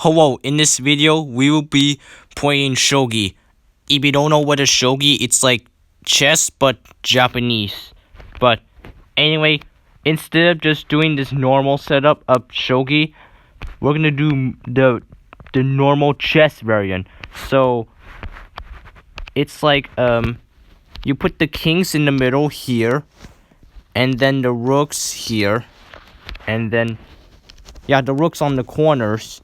Hello, in this video, we will be playing Shogi. If you don't know what is Shogi, it's like chess, but Japanese. But anyway, instead of just doing this normal setup of Shogi, we're gonna do the normal chess variant. So, it's like, you put the kings in the middle here, and then the rooks here, and then, yeah, the rooks on the corners.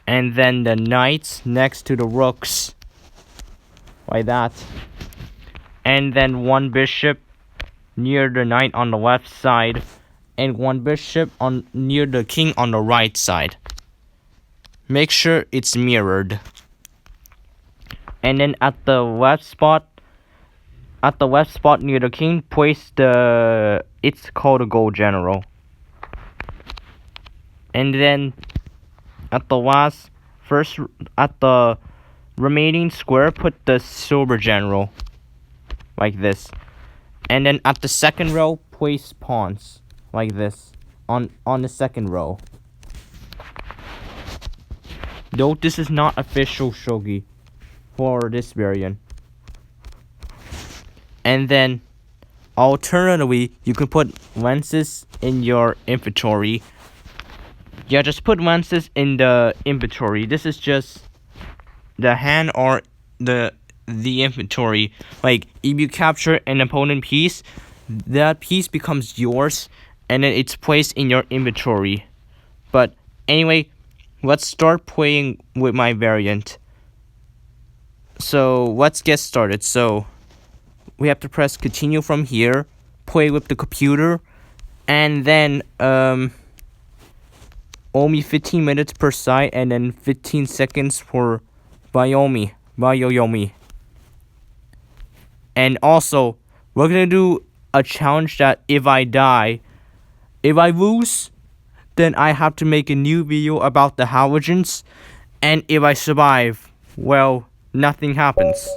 And then the knights next to the rooks, like that. And then one bishop near the knight on the left side, and one bishop on near the king on the right side. Make sure it's mirrored. And then at the left spot near the king, place it's called a gold general. And then at the remaining square, put the silver general, like this. And then at the second row, place pawns, like this, on the second row. Though this is not official Shogi for this variant. And then, alternatively, you can put lances in your inventory. Yeah, just put lances in the inventory. This is just the hand or the inventory. Like, if you capture an opponent piece, that piece becomes yours, and then it's placed in your inventory. But anyway, let's start playing with my variant. So let's get started. So we have to press continue from here, play with the computer, and then only 15 minutes per side, and then 15 seconds for Bayoyomi. And also, we're gonna do a challenge that if I lose, then I have to make a new video about the Halogens, and if I survive, well, nothing happens.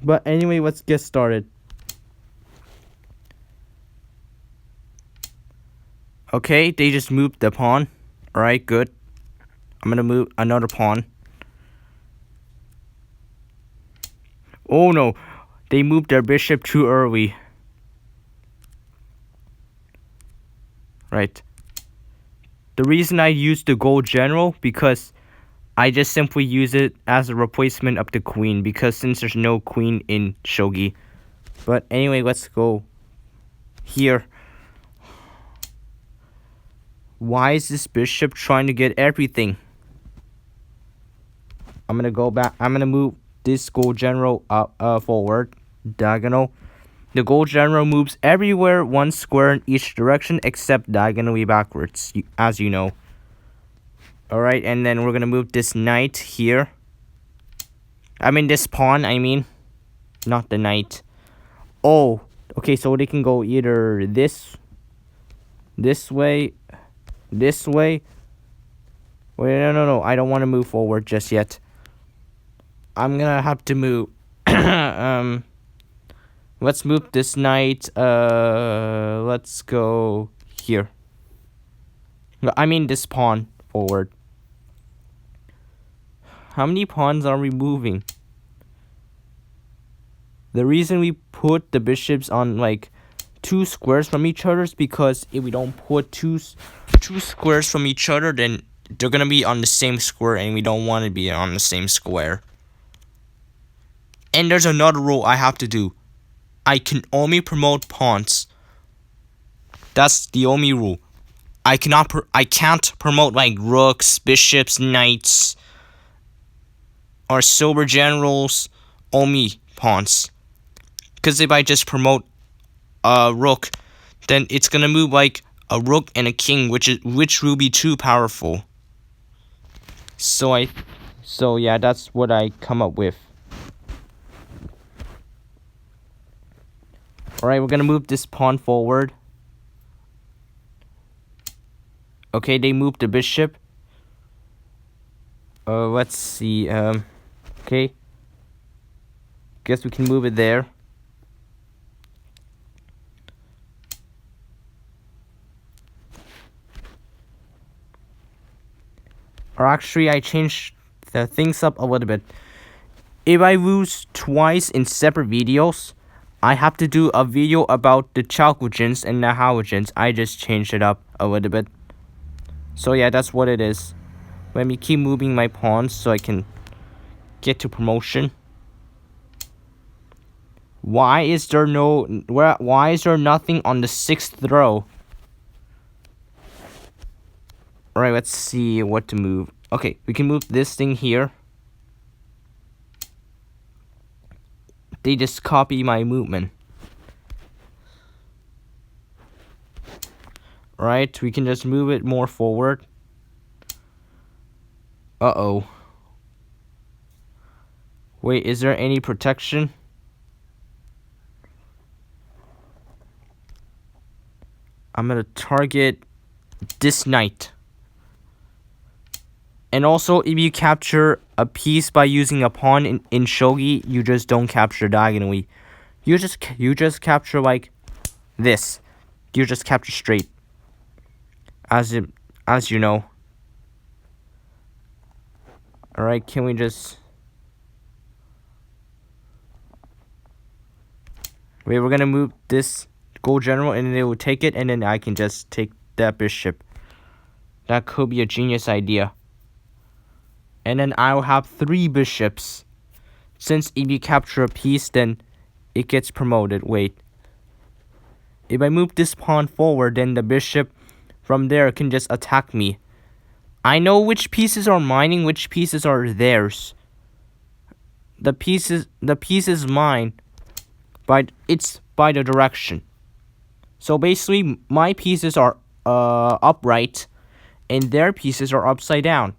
But anyway, let's get started. Okay, they just moved the pawn. Alright, good. I'm gonna move another pawn. Oh no, they moved their bishop too early. Right. The reason I used the gold general, because I just simply use it as a replacement of the queen, because since there's no queen in Shogi. But anyway, let's go here. Why is this bishop trying to get everything? I'm gonna go back. I'm gonna move this gold general forward, diagonal. The gold general moves everywhere one square in each direction except diagonally backwards, as you know. Alright, and then we're gonna move this knight here. I mean this pawn, not the knight. Oh, okay, so they can go either this way. Wait, no, I don't want to move forward just yet. I'm gonna have to move. Let's move this knight. Let's go here. I mean this pawn forward. How many pawns are we moving? The reason we put the bishops on like 2 squares from each other is because if we don't put two squares from each other, then they're gonna be on the same square, and we don't want to be on the same square. And there's another rule I have to do. I can only promote pawns. That's the only rule. I can't promote like rooks, bishops, knights, or silver generals. Only pawns. Because if I just promote a rook, then it's gonna move like a rook and a king, which will be too powerful. So yeah, that's what I come up with. Alright, we're gonna move this pawn forward. Okay, they moved the bishop. Let's see. Okay. Guess we can move it there. Or actually, I changed the things up a little bit. If I lose twice in separate videos, I have to do a video about the Chalcogens and the Halogens. I just changed it up a little bit. So yeah, that's what it is. Let me keep moving my pawns so I can get to promotion. Why is there nothing on the 6th row? Alright, let's see what to move. Okay, we can move this thing here. They just copy my movement. Right, we can just move it more forward. Uh-oh. Wait, is there any protection? I'm gonna target this knight. And also, if you capture a piece by using a pawn in Shogi, you just don't capture diagonally. You just capture like this. You just capture straight. As you know. Alright, can we just... Wait, we're gonna move this gold general and then they will take it, and then I can just take that bishop. That could be a genius idea. And then I'll have 3 bishops. Since if you capture a piece, then it gets promoted. Wait. If I move this pawn forward, then the bishop from there can just attack me. I know which pieces are mine and which pieces are theirs. The piece is mine, but it's by the direction. So basically, my pieces are upright, and their pieces are upside down.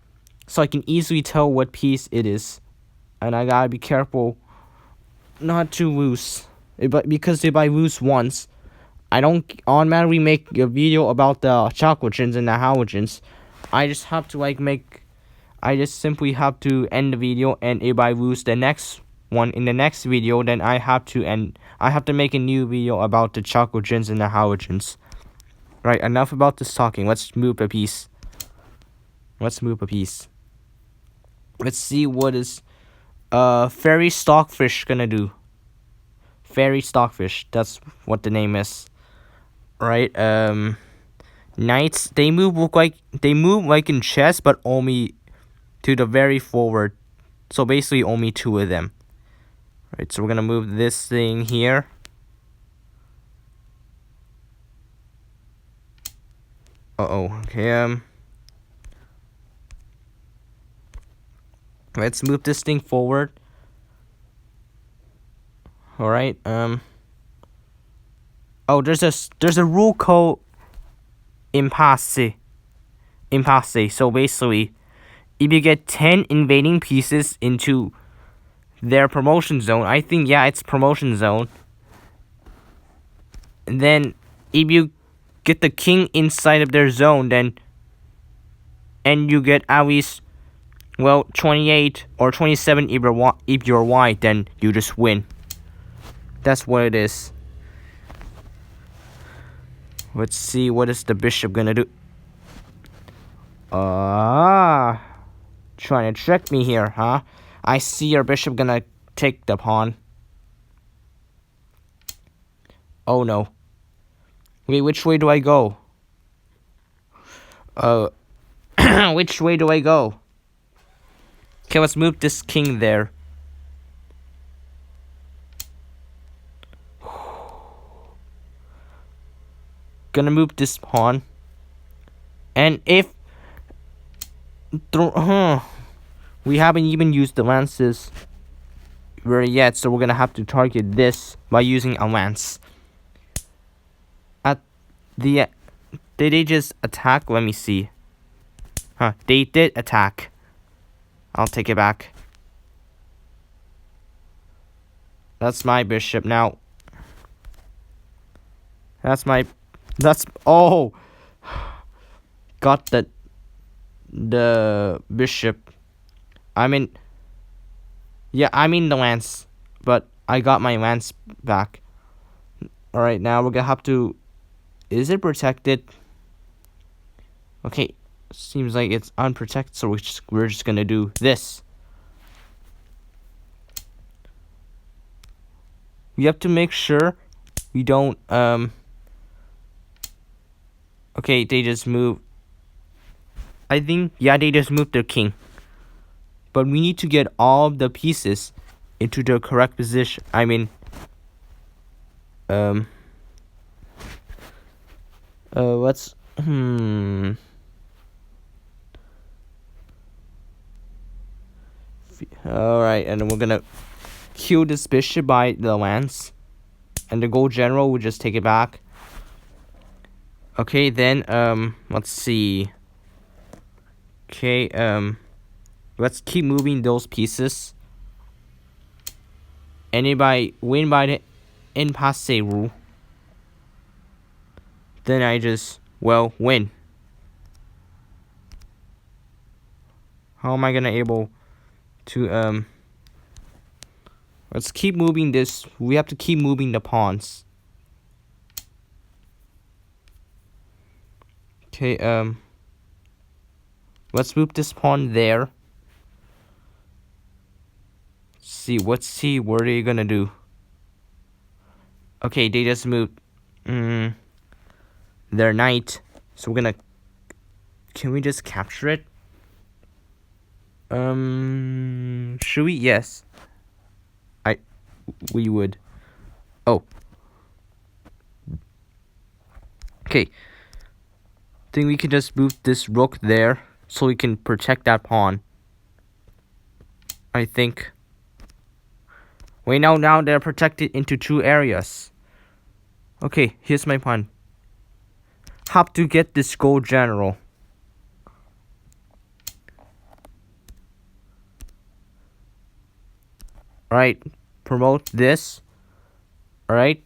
So I can easily tell what piece it is. And I gotta be careful not to lose. Because if I lose once, I don't automatically make a video about the Chalcogens and the Halogens. I just have to I just simply have to end the video, and if I lose the next one in the next video, then I have to make a new video about the Chalcogens and the Halogens. Right, enough about this talking. Let's move a piece. Let's see what is Fairy Stockfish gonna do. Fairy Stockfish, that's what the name is. Right, knights, they move like in chess, but only to the very forward. So basically only 2 of them. Right, so we're gonna move this thing here. Okay, let's move this thing forward. Alright, oh, there's a rule called impasse. So basically, if you get 10 invading pieces into their promotion zone, I think, yeah, it's promotion zone. And then if you get the king inside of their zone, then and you get at least 28 or 27 if you're white, then you just win. That's what it is. Let's see, what is the bishop gonna do? Trying to trick me here, huh? I see your bishop gonna take the pawn. Oh no. Wait, which way do I go? Which way do I go? Okay, let's move this king there. Gonna move this pawn. And if we haven't even used the lances yet, so we're gonna have to target this by using a lance. Did they just attack? Let me see. They did attack. I'll take it back. That's my bishop now. Oh, got the bishop. I mean the lance, but I got my lance back. All right, now we're gonna have to. Is it protected? Okay, seems like it's unprotected, so we're just gonna do this. We have to make sure we don't okay, they just moved. I think, yeah, they just moved their king. But we need to get all of the pieces into the correct position. I mean, let's, Alright, and then we're gonna kill this bishop by the lance. And the gold general will just take it back. Okay, then, let's see. Okay, let's keep moving those pieces. Anybody win by the impasse rule. Then I just, well, win. How am I gonna able to, let's keep moving this. We have to keep moving the pawns. Okay, let's move this pawn there. Let's see what are you gonna do. Okay, they just moved their knight. So we're gonna, can we just capture it? Should we? Yes. We would. Oh. Okay. Think we can just move this rook there so we can protect that pawn. I think. Wait, now they're protected into 2 areas. Okay, here's my pawn. Have to get this gold general. Alright, promote this. Alright.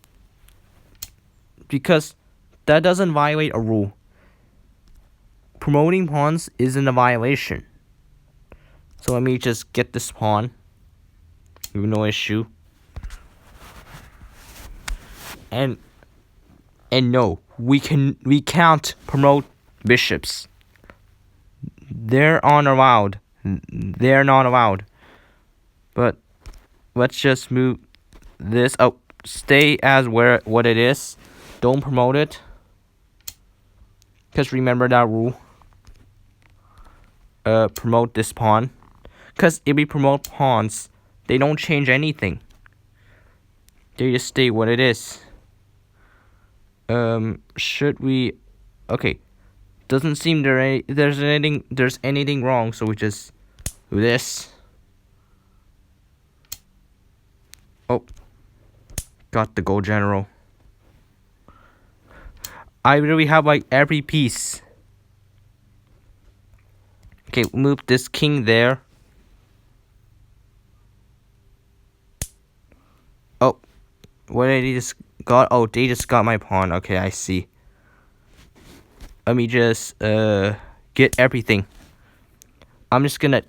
Because that doesn't violate a rule. Promoting pawns isn't a violation. So let me just get this pawn. No issue. And no, we can't promote bishops. They're not allowed. But let's just move this. Oh, stay as what it is. Don't promote it. Because remember that rule. Promote this pawn. Because if we promote pawns, they don't change anything. They just stay what it is. Should we? Okay. Doesn't seem there's anything wrong, so we just do this. Oh. Got the gold general. I really have like every piece. Okay, move this king there. Oh, what did he just got? Oh, they just got my pawn. Okay, I see. Let me just get everything. I'm just gonna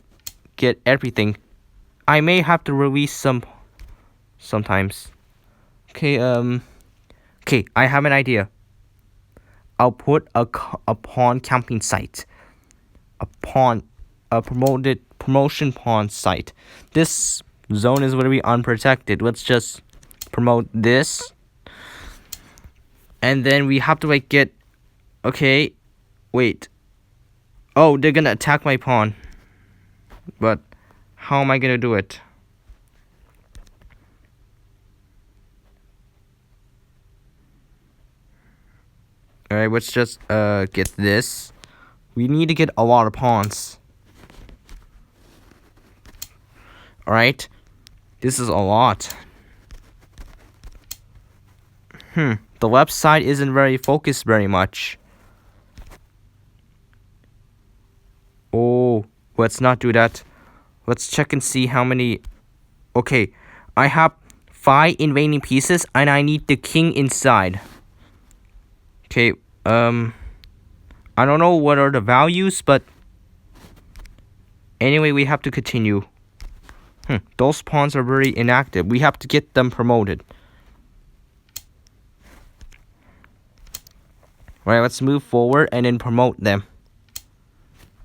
get everything. I may have to release sometimes. Okay, okay, I have an idea. I'll put a pawn camping site. A promotion pawn site. This zone is going to be unprotected. Let's just promote this. And then we have to like get, okay, wait. Oh, they're going to attack my pawn. But how am I going to do it? Alright, let's just get this. We need to get a lot of pawns. Alright. This is a lot. The left side isn't very focused very much. Oh, let's not do that. Let's check and see how many. Okay, I have 5 invading pieces and I need the king inside. Okay, I don't know what are the values, but anyway, we have to continue. Those pawns are very inactive. We have to get them promoted. Alright, let's move forward and then promote them.